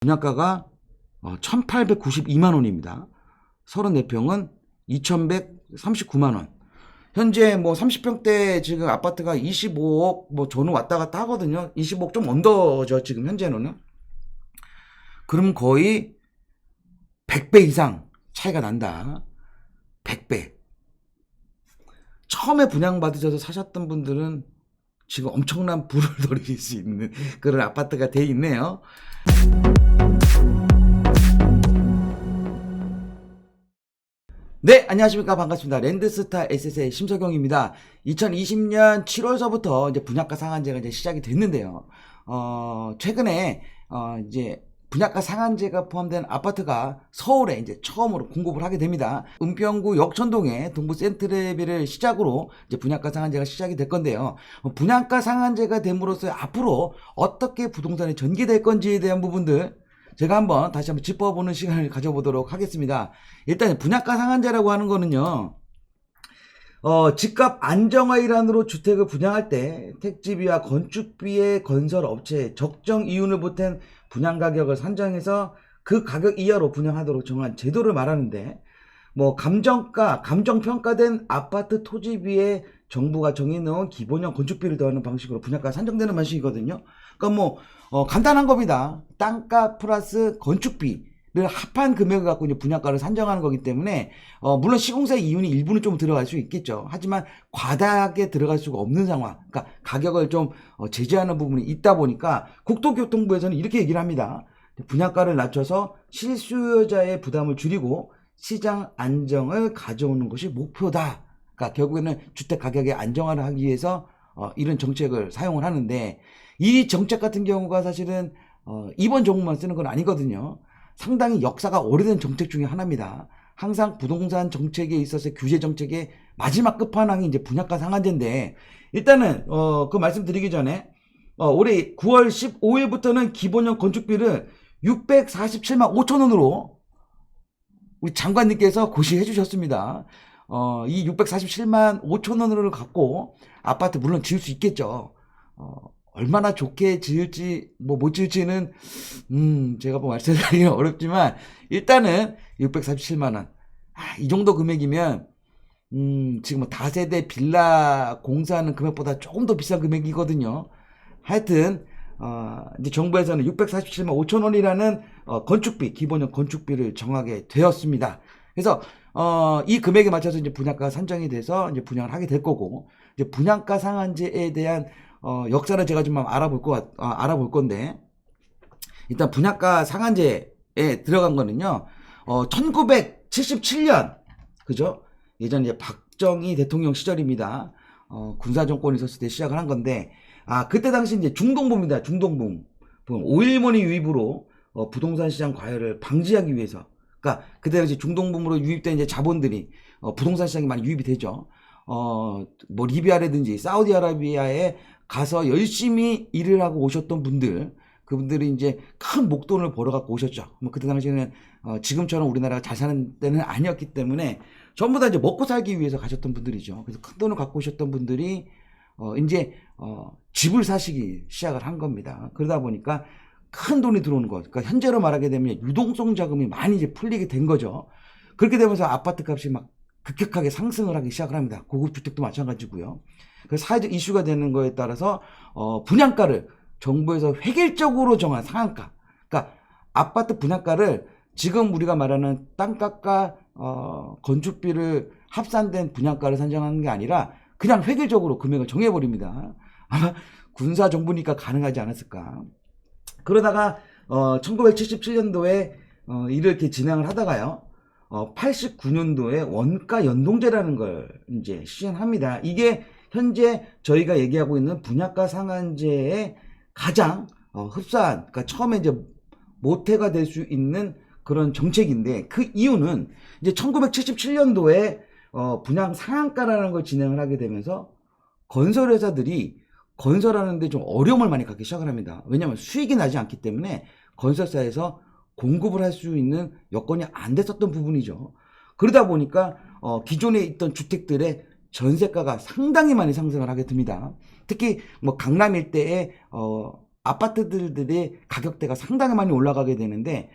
분양가가 1,892만 원입니다. 34평은 2,139만 원. 현재 뭐 30평대 지금 아파트가 25억 뭐 저는 왔다 갔다 하거든요. 25억 좀 언더죠, 지금 현재는. 그럼 거의 100배 이상 차이가 난다. 100배. 처음에 분양받으셔서 사셨던 분들은 지금 엄청난 부를 돌릴 수 있는 그런 아파트가 돼 있네요. 네, 안녕하십니까. 반갑습니다. 랜드스타 SSA 심석영입니다. 2020년 7월서부터 이제 분양가 상한제가 이제 시작이 됐는데요. 최근에, 이제 분양가 상한제가 포함된 아파트가 서울에 이제 처음으로 공급을 하게 됩니다. 은평구 역천동의 동부 센트레비를 시작으로 이제 분양가 상한제가 시작이 될 건데요. 분양가 상한제가 됨으로써 앞으로 어떻게 부동산이 전개될 건지에 대한 부분들 제가 다시 한번 짚어보는 시간을 가져보도록 하겠습니다. 일단 분양가 상한제라고 하는 거는요, 집값 안정화 일환으로 주택을 분양할 때 택지비와 건축비의 건설 업체에 적정 이윤을 보탠 분양 가격을 산정해서 그 가격 이하로 분양하도록 정한 제도를 말하는데, 뭐 감정평가된 아파트 토지비에 정부가 정해놓은 기본형 건축비를 더하는 방식으로 분양가 산정되는 방식이거든요. 그러니까 간단한 겁니다. 땅값 플러스 건축비를 합한 금액을 갖고 이제 분양가를 산정하는 거기 때문에, 물론 시공사 이윤이 일부는 좀 들어갈 수 있겠죠. 하지만 과다하게 들어갈 수가 없는 상황. 그러니까 가격을 좀 제재하는 부분이 있다 보니까 국토교통부에서는 이렇게 얘기를 합니다. 분양가를 낮춰서 실수요자의 부담을 줄이고 시장 안정을 가져오는 것이 목표다. 그러니까 결국에는 주택 가격의 안정화를 하기 위해서 이런 정책을 사용을 하는데, 이 정책 같은 경우가 사실은 이번 정부만 쓰는 건 아니거든요. 상당히 역사가 오래된 정책 중에 하나입니다. 항상 부동산 정책에 있어서 규제 정책의 마지막 끝판왕이 이제 분양가 상한제인데, 일단은 그 말씀드리기 전에 올해 9월 15일부터는 기본형 건축비를 647만 5천 원으로 우리 장관님께서 고시해 주셨습니다. 이 647만 5천 원을 갖고 아파트 물론 지을 수 있겠죠. 얼마나 좋게 지을지 못 지을지는 제가 말씀드리기는 어렵지만, 일단은 647만 원. 이 정도 금액이면 지금 다세대 빌라 공사하는 금액보다 조금 더 비싼 금액이거든요. 하여튼 이제 정부에서는 647만 5천 원이라는 건축비, 기본형 건축비를 정하게 되었습니다. 그래서 이 금액에 맞춰서 이제 분양가가 산정이 돼서 이제 분양을 하게 될 거고, 이제 분양가 상한제에 대한 역사를 제가 좀 알아볼 건데, 일단 분양가 상한제에 들어간 거는요, 1977년, 그죠? 예전 이제 박정희 대통령 시절입니다. 군사정권이 있었을 때 시작을 한 건데, 그때 당시 이제 중동부입니다. 중동부. 5.18 유입으로 부동산 시장 과열을 방지하기 위해서, 그러니까 그때 당시 중동부로 유입된 이제 자본들이 부동산 시장에 많이 유입이 되죠. 뭐 리비아라든지 사우디아라비아에 가서 열심히 일을 하고 오셨던 분들, 그분들이 이제 큰 목돈을 벌어갖고 오셨죠. 뭐 그때 당시에는 지금처럼 우리나라가 잘 사는 때는 아니었기 때문에 전부 다 이제 먹고 살기 위해서 가셨던 분들이죠. 그래서 큰 돈을 갖고 오셨던 분들이 이제 집을 사시기 시작을 한 겁니다. 그러다 보니까 큰 돈이 들어오는 거. 그러니까 현재로 말하게 되면 유동성 자금이 많이 이제 풀리게 된 거죠. 그렇게 되면서 아파트 값이 막 급격하게 상승을 하기 시작을 합니다. 고급 주택도 마찬가지고요. 그래서 사회적 이슈가 되는 거에 따라서 분양가를 정부에서 획일적으로 정한 상한가. 그러니까 아파트 분양가를 지금 우리가 말하는 땅값과 건축비를 합산된 분양가를 산정하는 게 아니라 그냥 획일적으로 금액을 정해버립니다. 아마 군사 정부니까 가능하지 않았을까. 그러다가 1977년도에 이렇게 진행을 하다가요, 89년도에 원가 연동제라는 걸 이제 시행합니다. 이게 현재 저희가 얘기하고 있는 분양가 상한제의 가장 흡사한, 그러니까 처음에 이제 모태가 될 수 있는 그런 정책인데, 그 이유는 이제 1977년도에 분양 상한가라는 걸 진행을 하게 되면서 건설회사들이 건설하는데 좀 어려움을 많이 갖기 시작을 합니다. 왜냐하면 수익이 나지 않기 때문에 건설사에서 공급을 할 수 있는 여건이 안 됐었던 부분이죠. 그러다 보니까 기존에 있던 주택들의 전세가가 상당히 많이 상승을 하게 됩니다. 특히 뭐 강남 일대에 아파트들의 가격대가 상당히 많이 올라가게 되는데,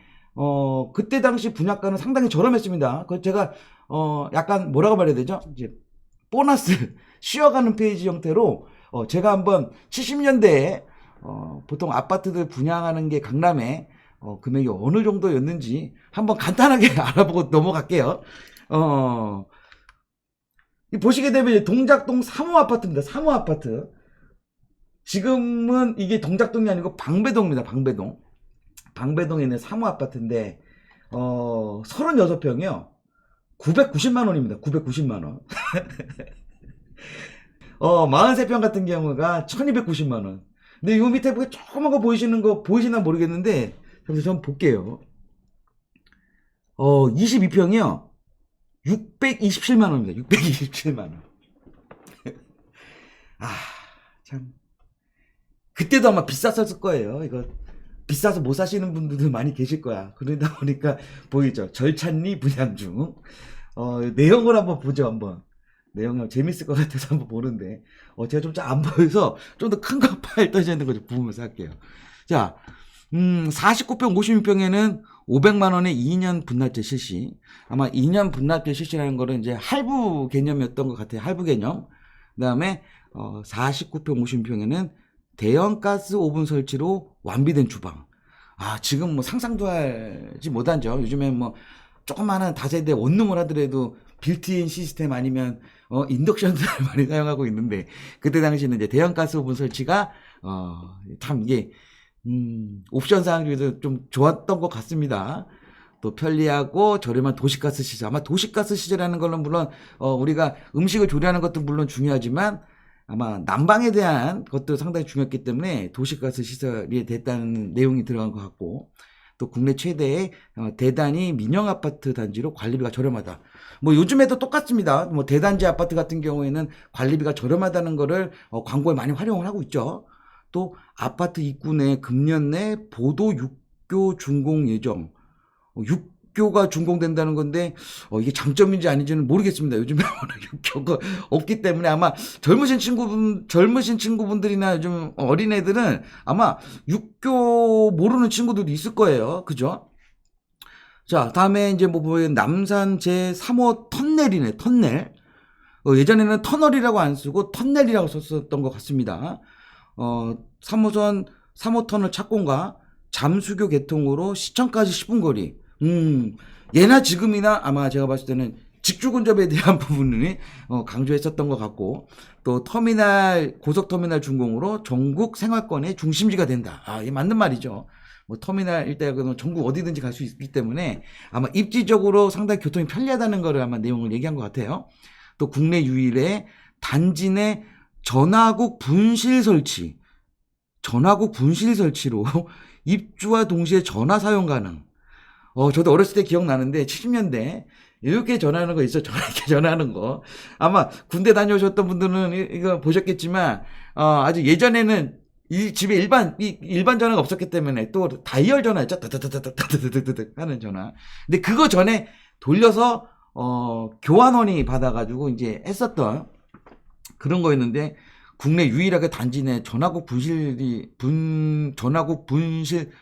그때 당시 분양가는 상당히 저렴했습니다. 그 제가, 약간 뭐라고 말해야 되죠? 이제, 보너스, 쉬어가는 페이지 형태로, 제가 한번 70년대에, 보통 아파트들 분양하는 게 강남에, 금액이 어느 정도였는지 한번 간단하게 알아보고 넘어갈게요. 보시게 되면 동작동 3호 아파트입니다. 3호 아파트. 지금은 이게 동작동이 아니고 방배동입니다. 방배동. 방배동에 있는 3호 아파트인데 36평이요. 990만 원입니다. 990만 원. 43평 같은 경우가 1290만 원. 근데 요 밑에 보기 조그만 거 보이시나 모르겠는데 잠시 한번 볼게요. 22평이요. 627만 원입니다. 627만 원. 참. 그때도 아마 비쌌을 거예요. 이거 비싸서 못 사시는 분들도 많이 계실 거야. 그러다 보니까 보이죠? 절찬리 분양 중. 내용을 한번 보죠, 한번. 내용이 재밌을 것 같아서 한번 보는데, 제가 좀 잘 안 보여서 좀 더 큰 거 파일 떠져 있는 거 좀 보면서 할게요. 자, 49평, 56평에는 500만 원의 2년 분납제 실시. 아마 2년 분납제 실시라는 거는 이제 할부 개념이었던 것 같아요. 할부 개념. 그 다음에, 49평, 56평에는 대형 가스 오븐 설치로 완비된 주방. 지금 뭐 상상도 하지 못하죠. 요즘에 뭐 조그마한 다세대 원룸을 하더라도 빌트인 시스템 아니면 인덕션을 많이 사용하고 있는데, 그때 당시에는 이제 대형 가스 오븐 설치가 참 이게 옵션 사항 중에서 좀 좋았던 것 같습니다. 또 편리하고 저렴한 도시가스 시설. 아마 도시가스 시설이라는 거는 물론 우리가 음식을 조리하는 것도 물론 중요하지만 아마 난방에 대한 것도 상당히 중요했기 때문에 도시가스 시설이 됐다는 내용이 들어간 것 같고, 또 국내 최대의 대단위 민영 아파트 단지로 관리비가 저렴하다. 뭐 요즘에도 똑같습니다. 뭐 대단지 아파트 같은 경우에는 관리비가 저렴하다는 거를 광고에 많이 활용을 하고 있죠. 또 아파트 입구 내 금년 내 보도 6교 준공 예정. 6교가 준공된다는 건데 이게 장점인지 아닌지는 모르겠습니다. 요즘에 6교가 없기 때문에 아마 젊으신 친구분들이나 요즘 어린애들은 아마 6교 모르는 친구들도 있을 거예요. 그죠? 자, 다음에 이제 뭐 보면 남산 제3호 터널이네. 터널. 예전에는 터널이라고 안 쓰고 터널이라고 썼었던 것 같습니다. 3호선 3호 터널 착공과 잠수교 개통으로 시청까지 10분 거리. 예나 지금이나 아마 제가 봤을 때는 직주 근접에 대한 부분을 강조했었던 것 같고, 또 고속터미널 준공으로 전국 생활권의 중심지가 된다. 이게 맞는 말이죠. 뭐 터미널 일대가 전국 어디든지 갈 수 있기 때문에 아마 입지적으로 상당히 교통이 편리하다는 거를 아마 내용을 얘기한 것 같아요. 또 국내 유일의 단지 내 전화국 분실 설치로 입주와 동시에 전화 사용 가능. 저도 어렸을 때 기억나는데 70년대 이렇게 전화하는 거 있어. 이렇게 전화하는 거. 아마 군대 다녀오셨던 분들은 이거 보셨겠지만 아주 예전에는 이 집에 일반 전화가 없었기 때문에 또 다이얼 전화였죠. 따따따따따따따따 하는 전화. 근데 그거 전에 돌려서 교환원이 받아가지고 이제 했었던 그런 거였는데, 국내 유일하게 단지 내 전화국 분실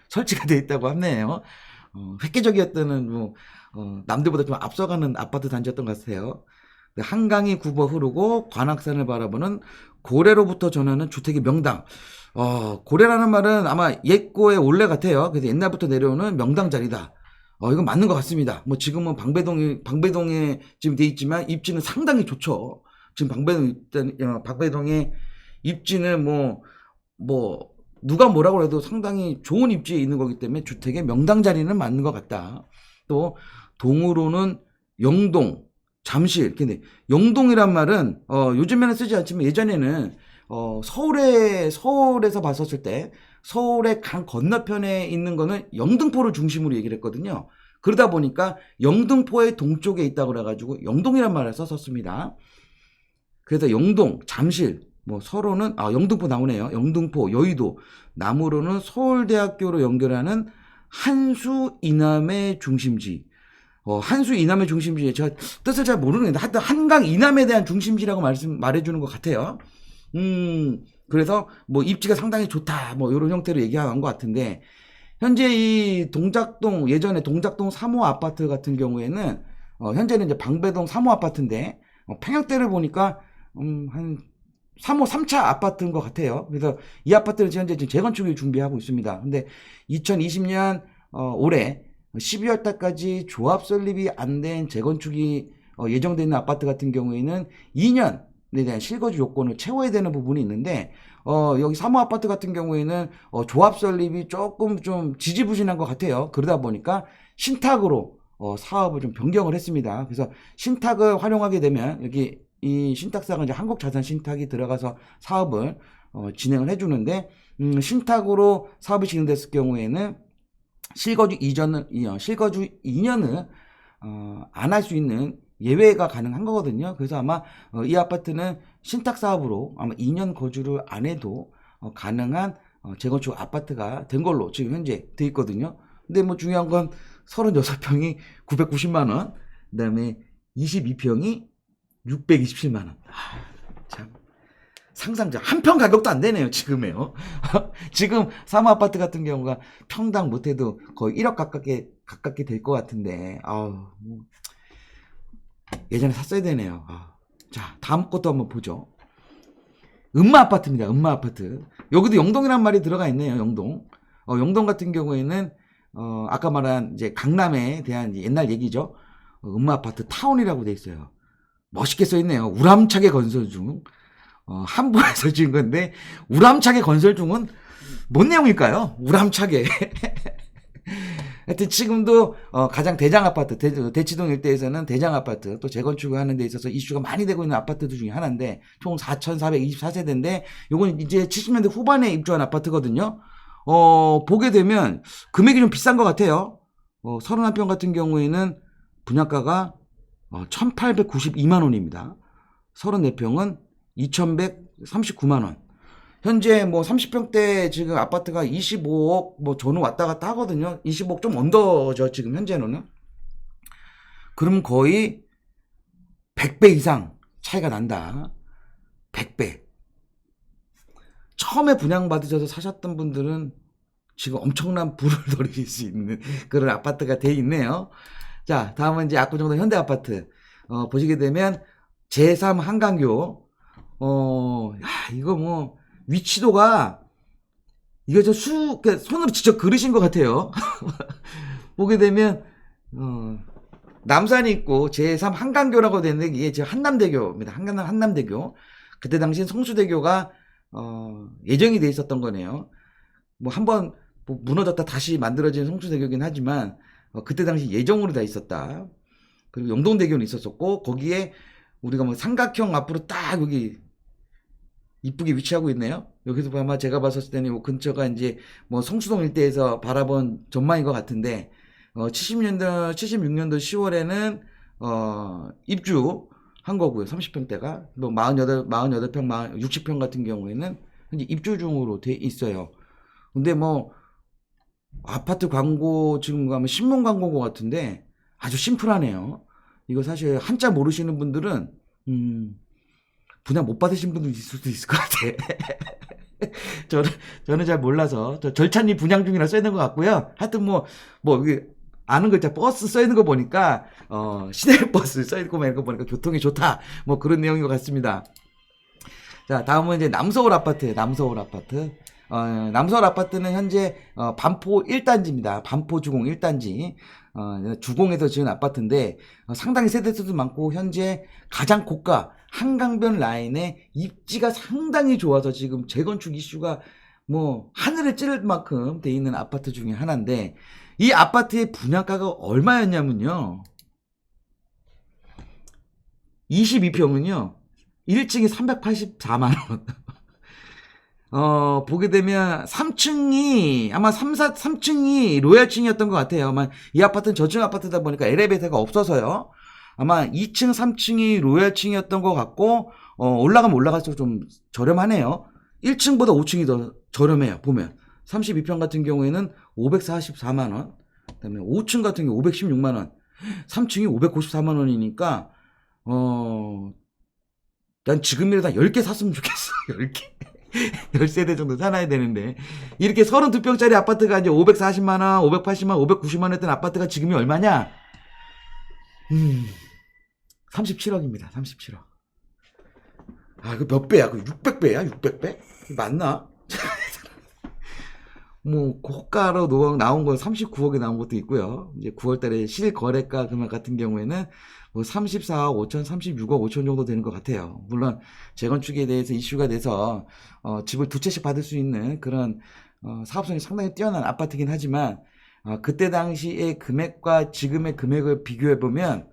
설치가 되어 있다고 하네요. 획기적이었다는 남들보다 좀 앞서가는 아파트 단지였던 것 같아요. 한강이 굽어 흐르고 관악산을 바라보는 고래로부터 전하는 주택의 명당. 고래라는 말은 아마 옛고의 원래 같아요. 그래서 옛날부터 내려오는 명당 자리다. 이건 맞는 것 같습니다. 뭐 지금은 방배동에 지금 돼 있지만 입지는 상당히 좋죠. 지금 방배동의 입지는 누가 뭐라고 해도 상당히 좋은 입지에 있는 거기 때문에 주택의 명당 자리는 맞는 것 같다. 또 동으로는 영동, 잠실. 근데 영동이란 말은 요즘에는 쓰지 않지만 예전에는 서울에서 봤었을 때 서울의 강 건너편에 있는 거는 영등포를 중심으로 얘기를 했거든요. 그러다 보니까 영등포의 동쪽에 있다고 그래가지고 영동이란 말을 썼습니다. 그래서 영동, 잠실, 서로는 영등포 나오네요. 영등포, 여의도, 남으로는 서울대학교로 연결하는 한수 이남의 중심지. 한수 이남의 중심지, 제가 뜻을 잘 모르는데 하여튼 한강 이남에 대한 중심지라고 말해주는 것 같아요. 그래서 뭐 입지가 상당히 좋다 뭐 이런 형태로 얘기한 것 같은데, 현재 이 동작동, 예전에 동작동 3호 아파트 같은 경우에는 현재는 이제 방배동 3호 아파트인데 평형대를 보니까 한 3호 3차 아파트인 것 같아요. 그래서 이 아파트는 현재 지금 재건축을 준비하고 있습니다. 근데 2020년 올해 12월 달까지 조합 설립이 안 된 재건축이 예정되어 있는 아파트 같은 경우에는 2년에 대한 실거주 요건을 채워야 되는 부분이 있는데, 여기 3호 아파트 같은 경우에는 조합 설립이 조금 좀 지지부진한 것 같아요. 그러다 보니까 신탁으로 사업을 좀 변경을 했습니다. 그래서 신탁을 활용하게 되면 여기 이 신탁사가 이제 한국자산신탁이 들어가서 사업을 진행을 해주는데, 신탁으로 사업이 진행됐을 경우에는 실거주 2년을 안 할 수 있는 예외가 가능한 거거든요. 그래서 아마 이 아파트는 신탁 사업으로 아마 2년 거주를 안 해도 가능한 재건축 아파트가 된 걸로 지금 현재 돼 있거든요. 근데 뭐 중요한 건 36평이 990만 원, 그다음에 22평이 627만 원. 참 상상자 한 평 가격도 안 되네요, 지금에요. 지금 사무 아파트 같은 경우가 평당 못해도 거의 1억 가깝게 될 것 같은데, 예전에 샀어야 되네요. 자, 다음 것도 한번 보죠. 음마 아파트입니다. 음마 아파트. 여기도 영동이란 말이 들어가 있네요. 영동. 영동 같은 경우에는 아까 말한 이제 강남에 대한 옛날 얘기죠. 음마 아파트 타운이라고 돼 있어요. 멋있게 써 있네요. 우람차게 건설 중. 한부에서 지은 건데, 우람차게 건설 중은 뭔 내용일까요? 우람차게. 하여튼 지금도 가장 대장 아파트, 대치동 일대에서는 대장 아파트 또 재건축을 하는 데 있어서 이슈가 많이 되고 있는 아파트들 중에 하나인데, 총 4,424세대인데 요건 이제 70년대 후반에 입주한 아파트거든요. 보게 되면 금액이 좀 비싼 것 같아요. 31평 같은 경우에는 분양가가 1,892만 원입니다. 34평은 2,139만 원. 현재 뭐 30평대 지금 아파트가 25억 뭐 저는 왔다 갔다 하거든요. 25억 좀 언더죠, 지금 현재는. 그럼 거의 100배 이상 차이가 난다. 100배. 처음에 분양받으셔서 사셨던 분들은 지금 엄청난 부를 노릴 수 있는 그런 아파트가 돼 있네요. 자, 다음은 이제 압구정동 현대아파트. 보시게 되면 제3 한강교. 이거 뭐 위치도가, 이거 손으로 직접 그리신 것 같아요. 보게 되면 남산이 있고 제3 한강교라고 되는데 이게 지금 한남대교입니다. 한남대교. 그때 당시 성수대교가 예정이 돼 있었던 거네요. 뭐 한번 뭐 무너졌다 다시 만들어진 성수대교긴 하지만 그때 당시 예정으로 다 있었다. 그리고 영동대교는 있었었고, 거기에 우리가 뭐 삼각형 앞으로 딱 여기 이쁘게 위치하고 있네요. 여기서 아마 제가 봤을 때는 이 근처가 이제 뭐 성수동 일대에서 바라본 전망인 것 같은데, 76년도 10월에는 입주한 거고요. 30평대가 뭐 48평, 60평 같은 경우에는 현재 입주 중으로 돼 있어요. 근데 뭐 아파트 광고 지금 가면 신문 광고인 것 같은데 아주 심플하네요. 이거 사실 한자 모르시는 분들은 분양 못 받으신 분도 있을 수도 있을 것 같아. 저는 잘 몰라서 절찬리 분양 중이라 써 있는 것 같고요. 하여튼 뭐 여기 아는 글자 버스 써 있는 거 보니까 시내버스 써 있고 이런 거 보니까 교통이 좋다, 뭐 그런 내용인 것 같습니다. 자, 다음은 이제 남서울 아파트. 남서울 아파트는 현재 반포 1단지입니다. 반포 주공 1단지. 주공에서 지은 아파트인데 상당히 세대수도 많고 현재 가장 고가 한강변 라인에 입지가 상당히 좋아서 지금 재건축 이슈가 뭐 하늘을 찌를 만큼 돼 있는 아파트 중에 하나인데, 이 아파트의 분양가가 얼마였냐면요, 22평은요 1층이 384만 원. 보게 되면 3층이 아마 3층이 로얄층이었던 것 같아요. 아마 이 아파트는 저층 아파트다 보니까 엘리베이터가 없어서요. 아마 2층, 3층이 로얄층이었던 것 같고, 올라가면 올라갈수록 좀 저렴하네요. 1층보다 5층이 더 저렴해요. 보면 32평 같은 경우에는 544만 원, 그다음에 5층 같은 경우 516만 원, 3층이 594만 원이니까 난 지금이라도 10개 샀으면 좋겠어. 10개. 10세대 정도 살아야 되는데. 이렇게 32평짜리 아파트가 이제 540만원, 580만원, 590만원 했던 아파트가 지금이 얼마냐? 37억입니다. 37억. 아, 그 몇 배야? 그 600배야? 600배? 맞나? 뭐, 고가로 나온 건 39억에 나온 것도 있고요. 이제 9월달에 실거래가 금액 같은 경우에는 뭐 34억 5천, 36억 5천 정도 되는 것 같아요. 물론 재건축에 대해서 이슈가 돼서 집을 두 채씩 받을 수 있는 그런 사업성이 상당히 뛰어난 아파트긴 하지만 그때 당시의 금액과 지금의 금액을 비교해 보면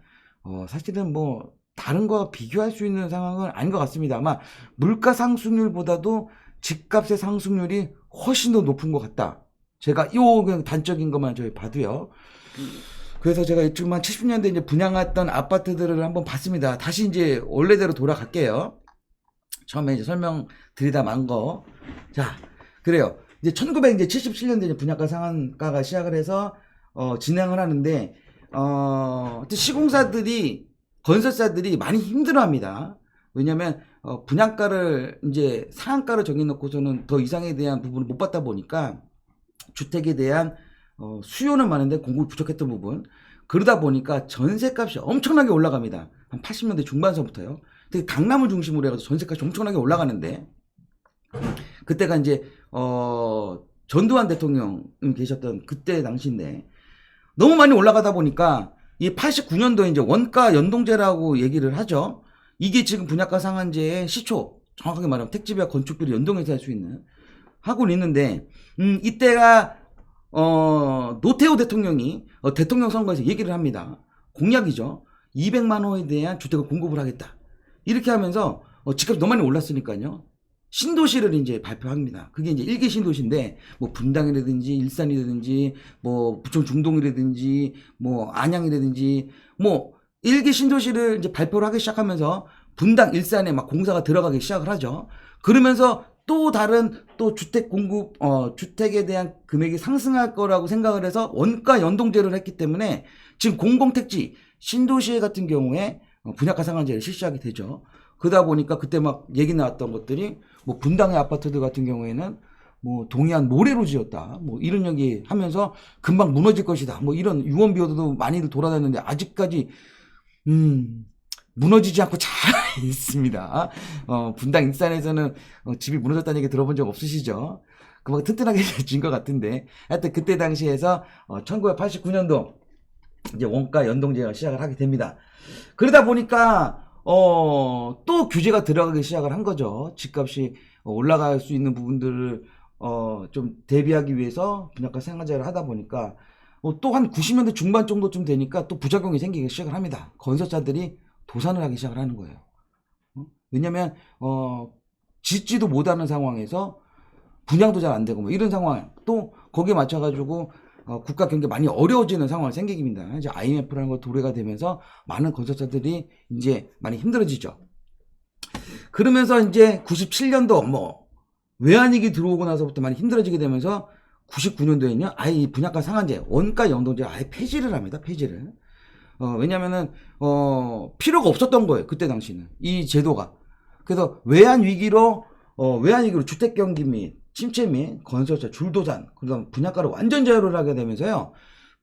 사실은 뭐 다른 거와 비교할 수 있는 상황은 아닌 것 같습니다. 아마 물가 상승률보다도 집값의 상승률이 훨씬 더 높은 것 같다. 제가 그냥 단적인 것만 저희 봐도요. 그래서 제가 지금 한 70년대 이제 분양했던 아파트들을 한번 봤습니다. 다시 이제 원래대로 돌아갈게요. 처음에 이제 설명드리다 만 거. 자, 그래요. 이제 1977년대 이제 분양가 상한가가 시작을 해서, 진행을 하는데, 시공사들이, 건설사들이 많이 힘들어 합니다. 왜냐면, 분양가를 이제 상한가를 정해놓고서는 더 이상에 대한 부분을 못 받다 보니까, 주택에 대한 수요는 많은데 공급이 부족했던 부분. 그러다 보니까 전세값이 엄청나게 올라갑니다. 한 80년대 중반서부터요. 특히 강남을 중심으로 해가지고 전세값이 엄청나게 올라가는데 그때가 이제 전두환 대통령 계셨던 그때 당시인데 너무 많이 올라가다 보니까 이 89년도에 이제 원가 연동제라고 얘기를 하죠. 이게 지금 분양가 상한제의 시초, 정확하게 말하면 택지비와 건축비를 연동해서 할 수 있는 하고 있는데 이때가 노태우 대통령이 대통령 선거에서 얘기를 합니다. 공약이죠. 200만 호에 대한 주택을 공급을 하겠다. 이렇게 하면서 집값이 너무 많이 올랐으니까요. 신도시를 이제 발표합니다. 그게 이제 1기 신도시인데 뭐 분당이라든지 일산이라든지 뭐 부천 중동이라든지 뭐 안양이라든지 뭐 1기 신도시를 이제 발표를 하기 시작하면서 분당 일산에 막 공사가 들어가기 시작을 하죠. 그러면서 또 다른 또 주택 공급, 주택에 대한 금액이 상승할 거라고 생각을 해서 원가 연동제를 했기 때문에 지금 공공택지, 신도시 같은 경우에 분양가 상한제를 실시하게 되죠. 그러다 보니까 그때 막 얘기 나왔던 것들이 뭐 분당의 아파트들 같은 경우에는 뭐 동해안 모래로 지었다. 뭐 이런 얘기 하면서 금방 무너질 것이다. 뭐 이런 유언비어도 많이들 돌아다녔는데 아직까지, 무너지지 않고 잘 있습니다. 분당 일산에서는 집이 무너졌다는 얘기 들어본 적 없으시죠? 그만 튼튼하게 진 것 같은데. 하여튼 그때 당시에서 1989년도 이제 원가 연동제가 시작을 하게 됩니다. 그러다 보니까 또 규제가 들어가기 시작을 한 거죠. 집값이 올라갈 수 있는 부분들을 좀 대비하기 위해서 분양가 상한제를 하다 보니까 또 한 90년대 중반 정도쯤 되니까 또 부작용이 생기기 시작을 합니다. 건설사들이 도산을 하기 시작을 하는 거예요. 왜냐면 짓지도 못하는 상황에서 분양도 잘 안 되고 뭐 이런 상황, 또 거기에 맞춰가지고 국가 경기 많이 어려워지는 상황이 생깁니다. 이제 IMF라는 거 도래가 되면서 많은 건설사들이 이제 많이 힘들어지죠. 그러면서 이제 97년도 뭐 외환위기 들어오고 나서부터 많이 힘들어지게 되면서 99년도에는요 아예 이 분양가 상한제, 원가 연동제 아예 폐지를 합니다. 폐지를. 왜냐면은 필요가 없었던 거예요. 그때 당시는 이 제도가. 그래서 외환위기로 주택 경기 및 침체 및 건설사 줄도산, 그다음 분양가를 완전 제어를 하게 되면서요.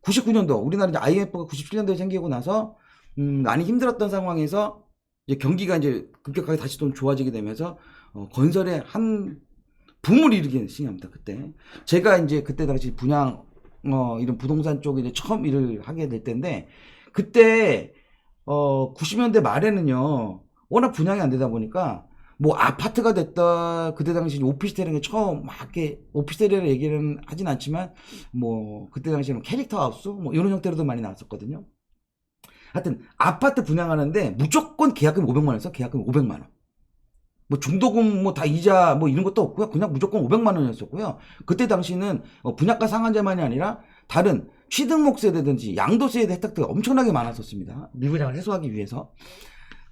99년도 우리나라 이제 IMF가 97년도에 생기고 나서 많이 힘들었던 상황에서 이제 경기가 이제 급격하게 다시 좀 좋아지게 되면서 건설에 한 붐을 일으키는 시기입니다. 그때 제가 이제 그때 당시 분양 이런 부동산 쪽에 이제 처음 일을 하게 될 때인데 그때 90년대 말에는요 워낙 분양이 안 되다 보니까 뭐 아파트가 됐다 그때 당시 오피스텔이라는 게 처음 막 이렇게 오피스텔이라는 얘기는 하진 않지만 뭐 그때 당시에는 캐릭터 하우스 뭐 이런 형태로도 많이 나왔었거든요. 하여튼 아파트 분양하는데 무조건 계약금 500만 원에서 계약금 500만 원. 뭐 중도금 뭐 다 이자 뭐 이런 것도 없고요. 그냥 무조건 500만 원이었었고요. 그때 당시는 분양가 상한제만이 아니라 다른 취등록세라든지 양도세에 대한 혜택들이 엄청나게 많았었습니다. 미분양을 해소하기 위해서.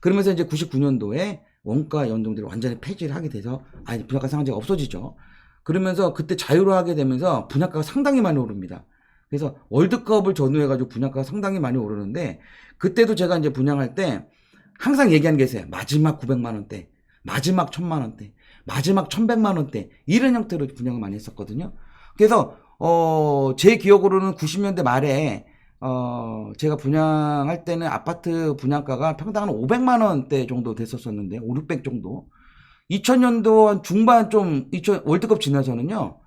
그러면서 이제 99년도에 원가 연동제를 완전히 폐지를 하게 돼서 아예 분양가 상한제가 없어지죠. 그러면서 그때 자유로하게 되면서 분양가가 상당히 많이 오릅니다. 그래서 월드컵을 전후해가지고 분양가가 상당히 많이 오르는데 그때도 제가 이제 분양할 때 항상 얘기하는 게 있어요. 마지막 900만 원대, 마지막 1000만 원대, 마지막 1100만 원대 이런 형태로 분양을 많이 했었거든요. 그래서 제 기억으로는 90년대 말에 제가 분양할 때는 아파트 분양가가 평당 한 500만 원대 정도 됐었었는데 5, 600 정도. 2000년도 한 중반 좀 월드컵 지나서는요.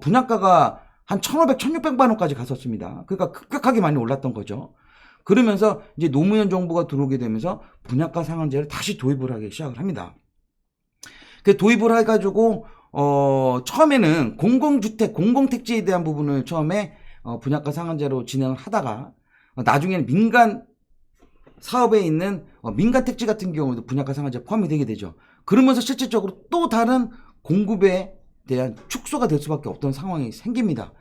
분양가가 한 1500, 1600만 원까지 갔었습니다. 그러니까 급격하게 많이 올랐던 거죠. 그러면서 이제 노무현 정부가 들어오게 되면서 분양가 상한제를 다시 도입을 하기 시작을 합니다. 그 도입을 해가지고 처음에는 공공주택, 공공택지에 대한 부분을 처음에 분양가 상한제로 진행을 하다가 나중에는 민간 사업에 있는 민간 택지 같은 경우도 분양가 상한제 포함이 되게 되죠. 그러면서 실질적으로 또 다른 공급에 대한 축소가 될 수밖에 없던 상황이 생깁니다.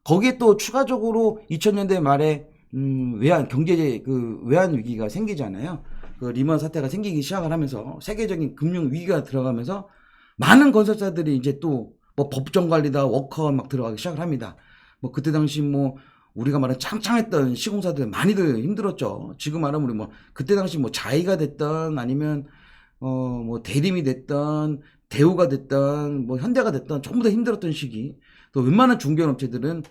거기에 또 추가적으로 2000년대 말에 외환 경제 외환 위기가 생기잖아요. 그 리먼 사태가 생기기 시작을 하면서 세계적인 금융 위기가 들어가면서 많은 건설사들이 이제 또 뭐 법정 관리다 워커 막 들어가기 시작을 합니다. 뭐 그때 당시 뭐 우리가 말하는 짱짱했던 시공사들 많이들 힘들었죠. 지금 말하면 우리 뭐 그때 당시 뭐 자이가 됐던 아니면 뭐 대림이 됐던 대우가 됐던 뭐 현대가 됐던 전부 다 힘들었던 시기. 또 웬만한 중개업체들은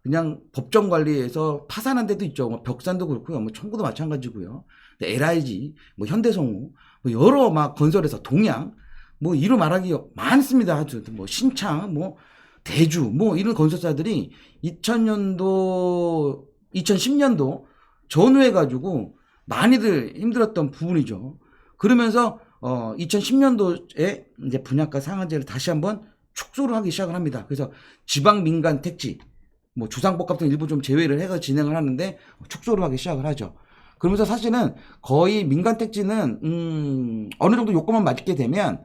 그냥 법정 관리에서 파산한 데도 있죠. 뭐 벽산도 그렇고요. 뭐 청구도 마찬가지고요. LIG, 뭐 현대성우, 뭐 여러 막 건설회사 동양, 뭐 이루 말하기 많습니다. 아주 뭐 신창, 뭐 대주, 뭐 이런 건설사들이 2000년도, 2010년도 전후해 가지고 많이들 힘들었던 부분이죠. 그러면서 2010년도에 이제 분양가 상한제를 다시 한번 축소를 하기 시작을 합니다. 그래서 지방 민간 택지, 뭐 주상복 같은 일부 좀 제외를 해서 진행을 하는데 축소를 하기 시작을 하죠. 그러면서 사실은 거의 민간 택지는 어느 정도 요건만 맞게 되면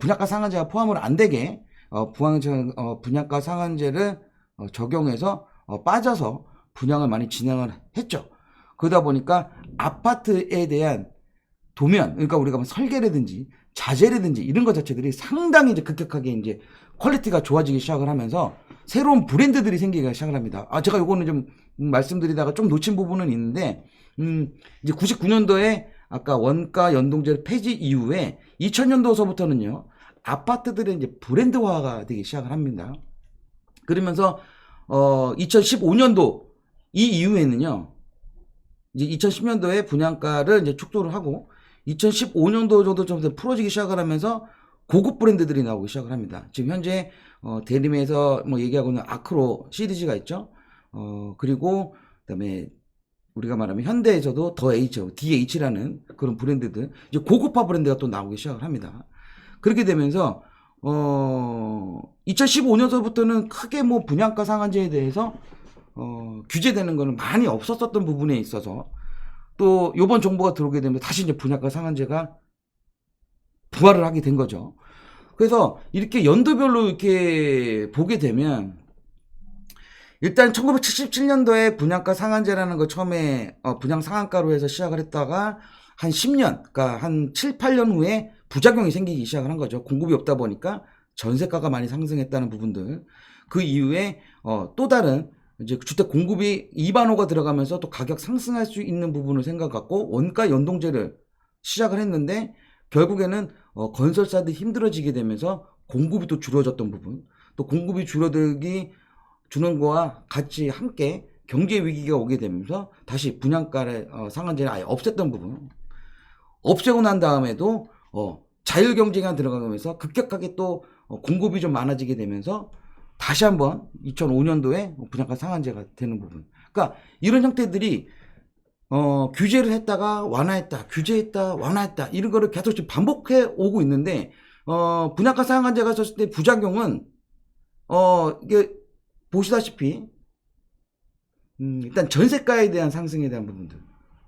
분양가 상한제가 포함을 안 되게 분양가 상한제를 적용해서 빠져서 분양을 많이 진행을 했죠. 그러다 보니까 아파트에 대한 도면, 그러니까 우리가 뭐 설계라든지 자재라든지 이런 것 자체들이 상당히 이제 급격하게 이제 퀄리티가 좋아지기 시작을 하면서 새로운 브랜드들이 생기기 시작을 합니다. 제가 요거는 좀 말씀드리다가 좀 놓친 부분은 있는데, 이제 99년도에 아까 원가 연동제 폐지 이후에 2000년도서부터는요, 아파트들의 이제 브랜드화가 되기 시작을 합니다. 그러면서, 2015년도 이 이후에는요, 이제 2010년도에 분양가를 이제 축소를 하고, 2015년도 정도 좀 풀어지기 시작을 하면서 고급 브랜드들이 나오기 시작을 합니다. 지금 현재 대림에서 뭐 얘기하고 있는 아크로 시리즈가 있죠. 그리고 그다음에 우리가 말하면 현대에서도 더 H, DH라는 그런 브랜드들, 이제 고급화 브랜드가 또 나오기 시작을 합니다. 그렇게 되면서 2015년서부터는 크게 뭐 분양가 상한제에 대해서 규제되는 거는 많이 없었었던 부분에 있어서 또 요번 정부가 들어오게 되면 다시 이제 분양가 상한제가 부활을 하게 된 거죠. 그래서 이렇게 연도별로 이렇게 보게 되면 일단 1977년도에 분양가 상한제라는 거 처음에 분양 상한가로 해서 시작을 했다가 한 10년, 그러니까 한 7, 8년 후에 부작용이 생기기 시작을 한 거죠. 공급이 없다 보니까 전세가가 많이 상승했다는 부분들. 그 이후에 또 다른 이제 주택 공급이 2반호가 들어가면서 또 가격 상승할 수 있는 부분을 생각하고 원가 연동제를 시작을 했는데 결국에는 건설사들이 힘들어지게 되면서 공급이 또 줄어졌던 부분, 또 공급이 줄어들기 주는 거와 같이 함께 경제 위기가 오게 되면서 다시 분양가를 상한제를 아예 없앴던 부분, 없애고 난 다음에도 자율 경쟁이 들어가면서 급격하게 또 공급이 좀 많아지게 되면서 다시 한번 2005년도에 분양가 상한제가 되는 부분. 그러니까 이런 형태들이 규제를 했다가 완화했다, 규제했다, 완화했다 이런 거를 계속 지금 반복해 오고 있는데 분양가 상한제가 썼을 때 부작용은 이게 보시다시피 일단 전세가에 대한 상승에 대한 부분들,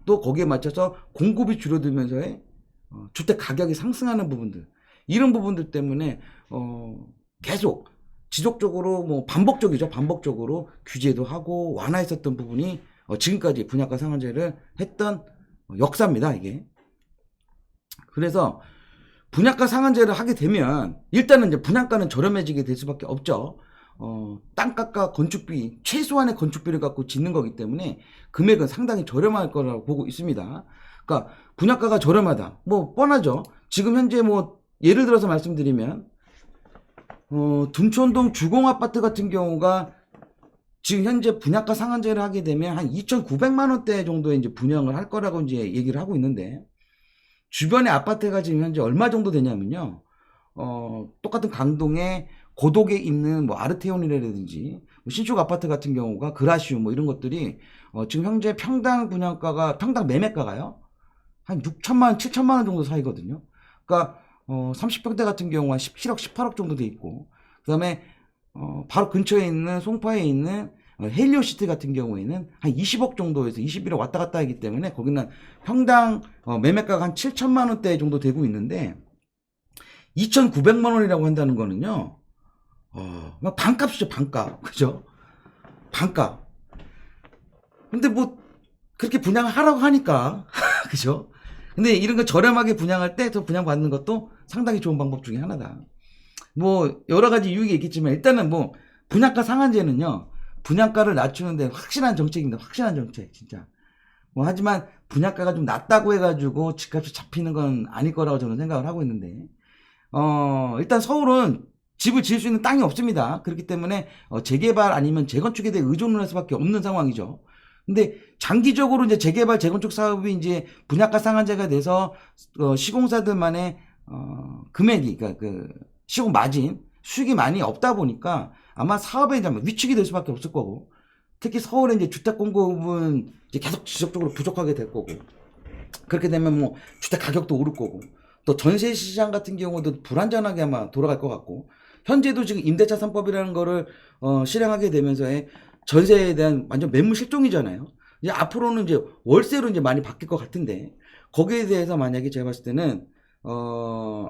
또 거기에 맞춰서 공급이 줄어들면서의 주택 가격이 상승하는 부분들, 이런 부분들 때문에 계속 지속적으로 뭐 반복적으로 규제도 하고 완화했었던 부분이 지금까지 분양가 상한제를 했던 역사입니다, 이게. 그래서 분양가 상한제를 하게 되면 일단은 이제 분양가는 저렴해지게 될 수밖에 없죠. 땅값과 건축비, 최소한의 건축비를 갖고 짓는 거기 때문에 금액은 상당히 저렴할 거라고 보고 있습니다. 그러니까 분양가가 저렴하다. 뭐 뻔하죠. 지금 현재 뭐 예를 들어서 말씀드리면 둔촌동 주공아파트 같은 경우가 지금 현재 분양가 상한제를 하게 되면 한 2,900만 원대 정도의 이제 분양을 할 거라고 이제 얘기를 하고 있는데, 주변의 아파트가 지금 현재 얼마 정도 되냐면요. 똑같은 강동에 고독에 있는 뭐 아르테온이라든지 뭐 신축 아파트 같은 경우가 그라시움 뭐 이런 것들이 지금 현재 평당 분양가가, 평당 매매가가요, 한 6천만 원, 7천만 원 정도 사이거든요. 그러니까 30평대 같은 경우 한 17억, 18억 정도 돼 있고, 그다음에 바로 근처에 있는 송파에 있는 헬리오시티 같은 경우에는 한 20억 정도에서 21억 왔다 갔다 하기 때문에 거기는 평당 매매가가 한 7천만 원대 정도 되고 있는데, 2,900만 원이라고 한다는 거는요, 반값이죠, 반값. 그죠? 반값. 근데 뭐 그렇게 분양을 하라고 하니까 그죠? 근데 이런 거 저렴하게 분양할 때 더 분양받는 것도 상당히 좋은 방법 중에 하나다. 뭐 여러 가지 유익이 있겠지만 일단은 뭐 분양가 상한제는요, 분양가를 낮추는데 확실한 정책입니다. 확실한 정책 진짜. 뭐 하지만 분양가가 좀 낮다고 해가지고 집값이 잡히는 건 아닐 거라고 저는 생각을 하고 있는데, 일단 서울은 집을 지을 수 있는 땅이 없습니다. 그렇기 때문에 재개발 아니면 재건축에 대해 의존을 할 수밖에 없는 상황이죠. 근데 장기적으로 이제 재개발 재건축 사업이 이제 분양가 상한제가 돼서 시공사들만의 금액이, 그러니까 그 시공 마진 수익이 많이 없다 보니까 아마 사업에 이제 위축이 될 수밖에 없을 거고, 특히 서울의 이제 주택 공급은 이제 계속 지속적으로 부족하게 될 거고, 그렇게 되면 뭐 주택 가격도 오를 거고, 또 전세 시장 같은 경우도 불안전하게 아마 돌아갈 것 같고, 현재도 지금 임대차 3법이라는 거를 실행하게 되면서의 전세에 대한 완전 매물 실종이잖아요. 이제 앞으로는 이제 월세로 이제 많이 바뀔 것 같은데, 거기에 대해서 만약에 제가 봤을 때는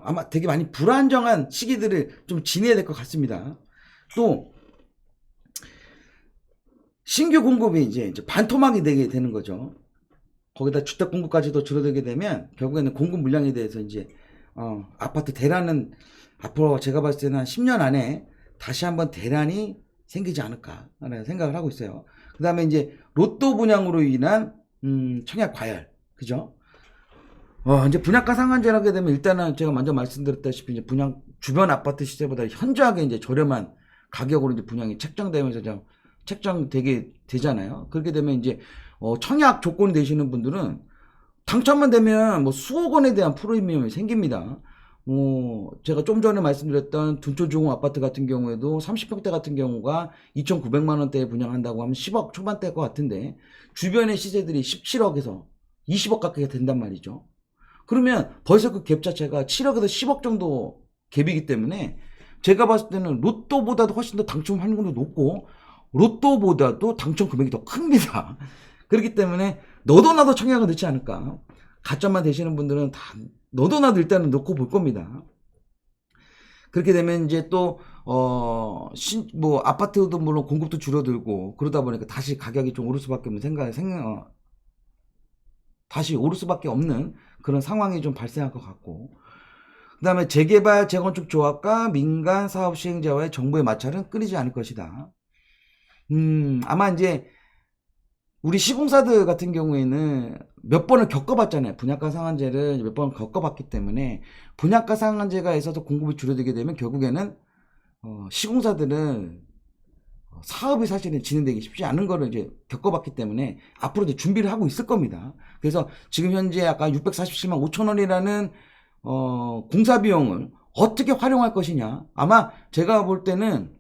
아마 되게 많이 불안정한 시기들을 좀 지내야 될 것 같습니다. 또 신규 공급이 이제 반토막이 되게 되는 거죠. 거기다 주택 공급까지도 줄어들게 되면 결국에는 공급 물량에 대해서 이제 아파트 대란은 앞으로 제가 봤을 때는 한 10년 안에 다시 한번 대란이 생기지 않을까라는 생각을 하고 있어요. 그 다음에 이제 로또 분양으로 인한 청약 과열, 그죠? 이제 분양가 상한제를 하게 되면 일단은 제가 먼저 말씀드렸다시피 이제 분양 주변 아파트 시세보다 현저하게 이제 저렴한 가격으로 이제 분양이 책정되면서 책정되게 되잖아요. 그렇게 되면 이제 청약 조건이 되시는 분들은 당첨만 되면 뭐 수억 원에 대한 프리미엄이 생깁니다. 제가 좀 전에 말씀드렸던 둔촌 중흥 아파트 같은 경우에도 30평대 같은 경우가 2,900만 원대에 분양한다고 하면 10억 초반대일 것 같은데, 주변의 시세들이 17억에서 20억 가까이 된단 말이죠. 그러면 벌써 그 갭 자체가 7억에서 10억 정도 갭이기 때문에 제가 봤을 때는 로또보다도 훨씬 더 당첨 확률도 높고 로또보다도 당첨 금액이 더 큽니다. 그렇기 때문에 너도 나도 청약을 넣지 않을까. 가점만 되시는 분들은 다 너도 나도 일단은 넣고 볼 겁니다. 그렇게 되면 이제 또 뭐 아파트도 물론 공급도 줄어들고 그러다 보니까 다시 가격이 좀 오를 수밖에 없는 다시 오를 수밖에 없는 그런 상황이 좀 발생할 것 같고, 그 다음에 재개발 재건축 조합과 민간 사업 시행자와의 정부의 마찰은 끊이지 않을 것이다. 아마 이제 우리 시공사들 같은 경우에는 몇 번을 겪어봤잖아요. 분양가 상한제를 몇 번 겪어봤기 때문에 분양가 상한제가 있어서 공급이 줄어들게 되면 결국에는 시공사들은 사업이 사실은 진행되기 쉽지 않은 거를 이제 겪어봤기 때문에 앞으로 이제 준비를 하고 있을 겁니다. 그래서 지금 현재 아까 647만 5천 원이라는 공사 비용을 어떻게 활용할 것이냐. 아마 제가 볼 때는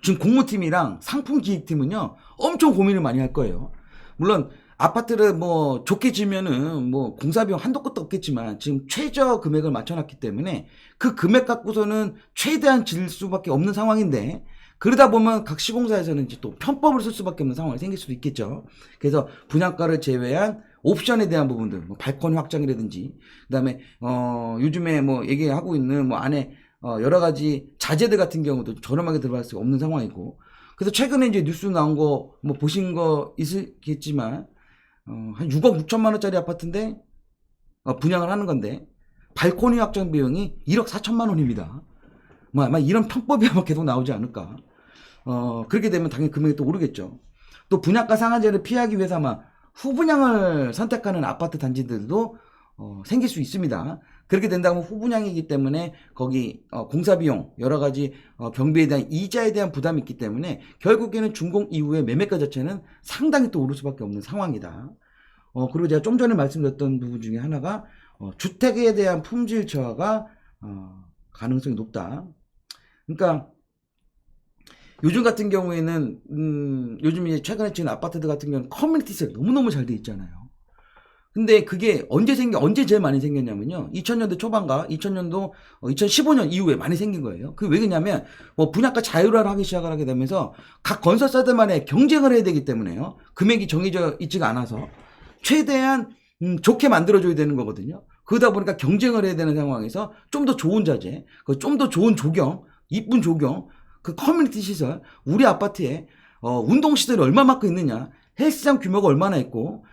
지금 공모팀이랑 상품기획팀은요 엄청 고민을 많이 할 거예요. 물론 아파트를 뭐 좋게 지면은 뭐 공사비용 한도 끝도 없겠지만 지금 최저 금액을 맞춰놨기 때문에 그 금액 갖고서는 최대한 질 수밖에 없는 상황인데, 그러다 보면 각 시공사에서는 이제 또 편법을 쓸 수밖에 없는 상황이 생길 수도 있겠죠. 그래서 분양가를 제외한 옵션에 대한 부분들, 뭐 발코니 확장이라든지, 그다음에 요즘에 뭐 얘기하고 있는 뭐 안에 여러 가지 자재들 같은 경우도 저렴하게 들어갈 수 없는 상황이고, 그래서 최근에 이제 뉴스 나온 거 뭐 보신 거 있겠지만 한 6억 6천만 원짜리 아파트인데 분양을 하는 건데 발코니 확장 비용이 1억 4천만 원입니다. 뭐 아마 이런 편법이 아마 계속 나오지 않을까. 그렇게 되면 당연히 금액이 또 오르겠죠. 또 분양가 상한제를 피하기 위해서 아마 후분양을 선택하는 아파트 단지들도 생길 수 있습니다. 그렇게 된다면 후분양이기 때문에 거기 공사비용 여러 가지 경비에 대한 이자에 대한 부담이 있기 때문에 결국에는 준공 이후에 매매가 자체는 상당히 또 오를 수밖에 없는 상황이다. 그리고 제가 좀 전에 말씀드렸던 부분 중에 하나가 주택에 대한 품질 저하가 가능성이 높다. 그러니까 요즘 같은 경우에는 요즘 이제 최근에 지은 아파트들 같은 경우는 커뮤니티 시설이 너무너무 잘 돼 있잖아요. 근데 그게 언제 제일 많이 생겼냐면요. 2000년대 초반과 2015년 이후에 많이 생긴 거예요. 그게 왜 그러냐면, 분양가 자율화를 하기 시작을 하게 되면서 각 건설사들만의 경쟁을 해야 되기 때문에요. 금액이 정해져 있지가 않아서 최대한 좋게 만들어줘야 되는 거거든요. 그러다 보니까 경쟁을 해야 되는 상황에서 좀 더 좋은 자재, 좀 더 좋은 조경, 이쁜 조경, 그 커뮤니티 시설, 우리 아파트에 운동시설이 얼마만큼 있느냐, 헬스장 규모가 얼마나 있고,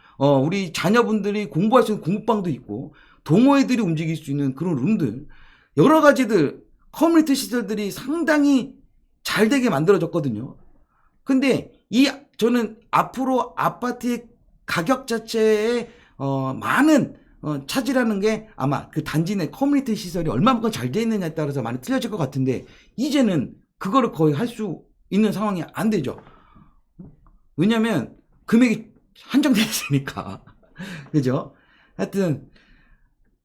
우리 자녀분들이 공부할 수 있는 공부방도 있고, 동호회들이 움직일 수 있는 그런 룸들, 여러 가지들, 커뮤니티 시설들이 상당히 잘 되게 만들어졌거든요. 근데 저는 앞으로 아파트의 가격 자체에, 많은, 차지라는 게 아마 그 단지 내 커뮤니티 시설이 얼마만큼 잘 돼 있느냐에 따라서 많이 틀려질 것 같은데, 이제는 그거를 거의 할 수 있는 상황이 안 되죠. 왜냐면 금액이 한정되어 있으니까. 그죠? 하여튼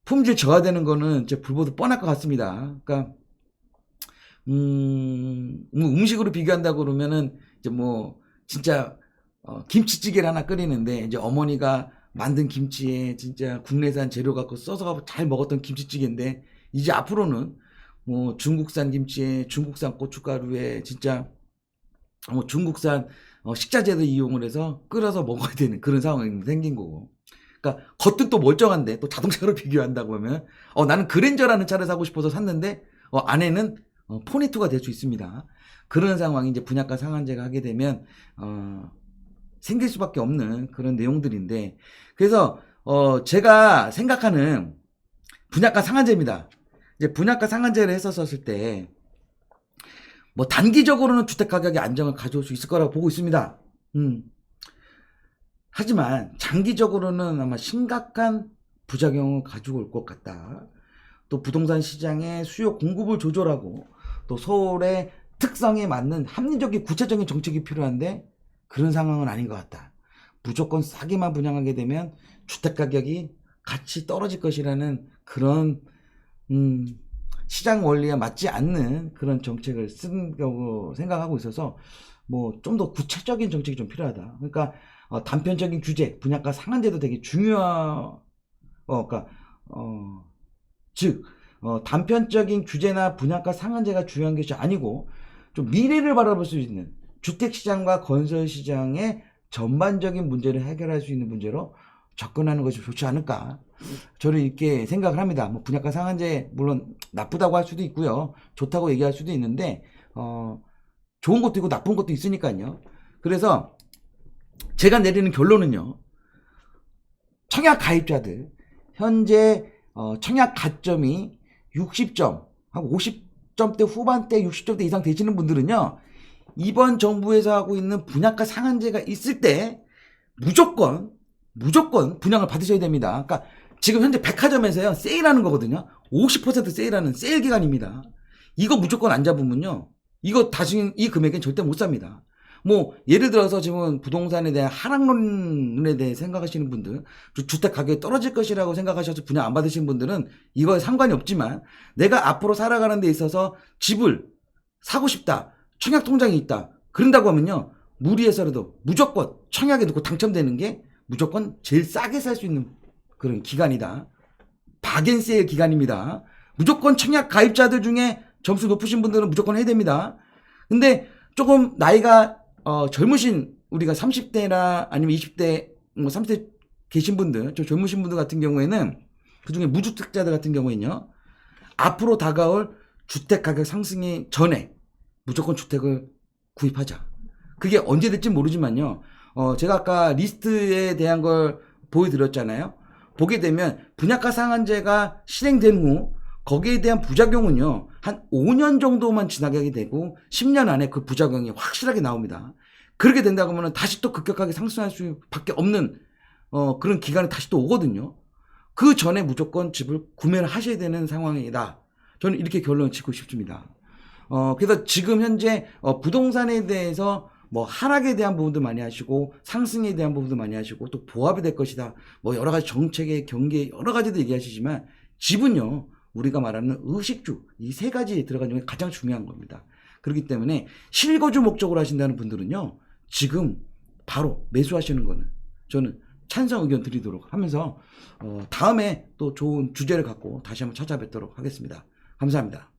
품질 저하되는 거는 이제 불보듯 뻔할 것 같습니다. 그러니까 음식으로 비교한다고 그러면은 이제 진짜 김치찌개를 하나 끓이는데 이제 어머니가 만든 김치에 진짜 국내산 재료 갖고 써서 잘 먹었던 김치찌개인데, 이제 앞으로는 중국산 김치에 중국산 고춧가루에 진짜 중국산 식자재를 이용을 해서 끓여서 먹어야 되는 그런 상황이 생긴 거고. 그러니까 겉은 또 멀쩡한데 또 자동차로 비교한다고 하면 나는 그랜저라는 차를 사고 싶어서 샀는데 안에는 포니투가 될 수 있습니다. 그런 상황이 이제 분양가 상한제가 하게 되면 생길 수밖에 없는 그런 내용들인데, 그래서 제가 생각하는 분양가 상한제입니다. 이제 분양가 상한제를 했었을 때 단기적으로는 주택 가격의 안정을 가져올 수 있을 거라고 보고 있습니다. 하지만 장기적으로는 아마 심각한 부작용을 가지고 올 것 같다. 또 부동산 시장의 수요 공급을 조절하고 또 서울의 특성에 맞는 합리적인 구체적인 정책이 필요한데 그런 상황은 아닌 것 같다. 무조건 싸게만 분양하게 되면 주택 가격이 같이 떨어질 것이라는 그런 시장 원리에 맞지 않는 그런 정책을 쓴 거고 생각하고 있어서 좀 더 구체적인 정책이 좀 필요하다. 그러니까 단편적인 규제, 분양가 상한제도 되게 즉 단편적인 규제나 분양가 상한제가 중요한 것이 아니고 좀 미래를 바라볼 수 있는 주택시장과 건설시장의 전반적인 문제를 해결할 수 있는 문제로 접근하는 것이 좋지 않을까, 저는 이렇게 생각을 합니다. 분양가 상한제 물론 나쁘다고 할 수도 있고요, 좋다고 얘기할 수도 있는데 좋은 것도 있고 나쁜 것도 있으니까요. 그래서 제가 내리는 결론은요, 청약 가입자들 현재 청약 가점이 60점 하고 50점대 후반대 60점대 이상 되시는 분들은요, 이번 정부에서 하고 있는 분양가 상한제가 있을 때 무조건 분양을 받으셔야 됩니다. 그러니까 지금 현재 백화점에서요 세일하는 거거든요. 50% 세일하는 세일 기간입니다. 이거 무조건 안 잡으면요, 이거 다시 이 금액엔 절대 못 삽니다. 예를 들어서 지금 부동산에 대한 하락론에 대해 생각하시는 분들, 주택 가격이 떨어질 것이라고 생각하셔서 분양 안 받으신 분들은 이거에 상관이 없지만, 내가 앞으로 살아가는 데 있어서 집을 사고 싶다, 청약 통장이 있다, 그런다고 하면요, 무리해서라도 무조건 청약에 넣고 당첨되는 게 무조건 제일 싸게 살 수 있는 그런 기간이다. 박앤세일 기간입니다. 무조건 청약 가입자들 중에 점수 높으신 분들은 무조건 해야 됩니다. 근데 조금 나이가 젊으신, 우리가 30대나 아니면 20대, 30대 계신 분들, 저 젊으신 분들 같은 경우에는, 그 중에 무주택자들 같은 경우에는요, 앞으로 다가올 주택 가격 상승이 전에 무조건 주택을 구입하자. 그게 언제 될지 모르지만요, 제가 아까 리스트에 대한 걸 보여드렸잖아요. 보게 되면 분양가 상한제가 실행된 후 거기에 대한 부작용은요, 한 5년 정도만 지나게 하게 되고 10년 안에 그 부작용이 확실하게 나옵니다. 그렇게 된다고 하면 다시 또 급격하게 상승할 수밖에 없는 그런 기간이 다시 또 오거든요. 그 전에 무조건 집을 구매를 하셔야 되는 상황이다. 저는 이렇게 결론을 짓고 싶습니다. 그래서 지금 현재 부동산에 대해서 뭐 하락에 대한 부분도 많이 하시고 상승에 대한 부분도 많이 하시고 또 보합이 될 것이다. 뭐 여러 가지 정책의 경계 여러 가지도 얘기하시지만 집은요, 우리가 말하는 의식주 이 세 가지에 들어가는 게 가장 중요한 겁니다. 그렇기 때문에 실거주 목적으로 하신다는 분들은요, 지금 바로 매수하시는 거는 저는 찬성 의견 드리도록 하면서 다음에 또 좋은 주제를 갖고 다시 한번 찾아뵙도록 하겠습니다. 감사합니다.